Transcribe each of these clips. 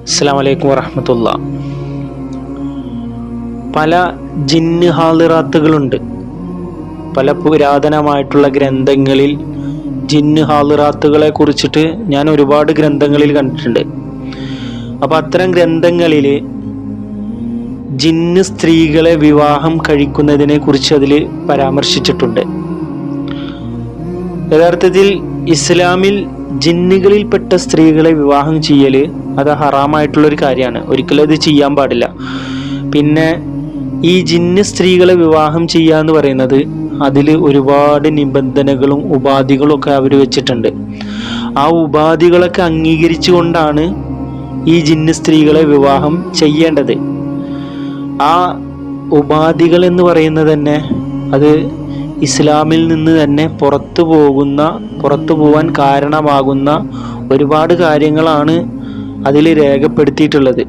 അസ്സലാമു അലൈക്കും വറഹ്മത്തുള്ളാഹി. പല ജിന്ന് ഹാളിറാത്തുകളുണ്ട്. പല പുരാതനമായിട്ടുള്ള ഗ്രന്ഥങ്ങളിൽ ജിന്ന് ഹാളിറാത്തുകളെ കുറിച്ചിട്ട് ഞാൻ ഒരുപാട് ഗ്രന്ഥങ്ങളിൽ കണ്ടിട്ടുണ്ട്. അപ്പോൾ അത്തരം ഗ്രന്ഥങ്ങളിൽ ജിന്ന് സ്ത്രീകളെ വിവാഹം കഴിക്കുന്നതിനെ കുറിച്ച് അതിൽ പരാമർശിച്ചിട്ടുണ്ട്. യഥാർത്ഥത്തിൽ ഇസ്ലാമിൽ ജിന്നുകളിൽപ്പെട്ട സ്ത്രീകളെ വിവാഹം ചെയ്യൽ അത് ഹറാമായിട്ടുള്ളൊരു കാര്യമാണ്. ഒരിക്കലും അത് ചെയ്യാൻ പാടില്ല. പിന്നെ ഈ ജിന്ന് സ്ത്രീകളെ വിവാഹം ചെയ്യുക എന്ന് പറയുന്നത് അതിൽ ഒരുപാട് നിബന്ധനകളും ഉപാധികളും ഒക്കെ അവർ വെച്ചിട്ടുണ്ട്. ആ ഉപാധികളൊക്കെ അംഗീകരിച്ചുകൊണ്ടാണ് ഈ ജിന്ന് സ്ത്രീകളെ വിവാഹം ചെയ്യേണ്ടത്. ആ ഉപാധികൾ എന്ന് പറയുന്നത് തന്നെ അത് ഇസ്ലാമിൽ നിന്ന് തന്നെ പുറത്തു പോകാൻ കാരണമാകുന്ന ഒരുപാട് കാര്യങ്ങളാണ് അതിൽ രേഖപ്പെടുത്തിയിട്ടുള്ളത്.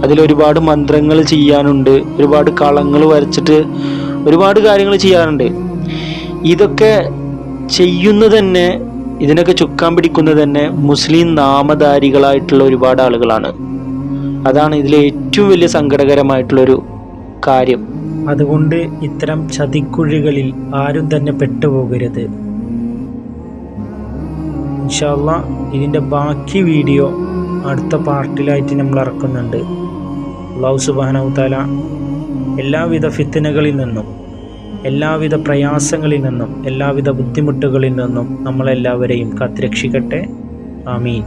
അതിലൊരുപാട് മന്ത്രങ്ങൾ ചെയ്യാനുണ്ട്, ഒരുപാട് കളങ്ങൾ വരച്ചിട്ട് ഒരുപാട് കാര്യങ്ങൾ ചെയ്യാനുണ്ട്. ഇതൊക്കെ ചെയ്യുന്നത് തന്നെ, ഇതിനൊക്കെ ചുക്കാൻ പിടിക്കുന്നത് തന്നെ മുസ്ലിം നാമധാരികളായിട്ടുള്ള ഒരുപാട് ആളുകളാണ്. അതാണ് ഇതിലെ ഏറ്റവും വലിയ സങ്കടകരമായിട്ടുള്ളൊരു കാര്യം. അതുകൊണ്ട് ഇത്തരം ചതിക്കുഴികളിൽ ആരും തന്നെ പെട്ടുപോകരുത്. ഇൻഷാ അല്ലാഹ് ഇതിൻ്റെ ബാക്കി വീഡിയോ അടുത്ത പാർട്ടിലായിട്ട് നമ്മൾ ഇറക്കുന്നുണ്ട്. അല്ലാഹു സുബ്ഹാനഹു തആല എല്ലാവിധ ഫിത്നകളിൽ നിന്നും, എല്ലാവിധ പ്രയാസങ്ങളിൽ നിന്നും, എല്ലാവിധ ബുദ്ധിമുട്ടുകളിൽ നിന്നും നമ്മളെല്ലാവരെയും കാത്തുരക്ഷിക്കട്ടെ. ആമീൻ.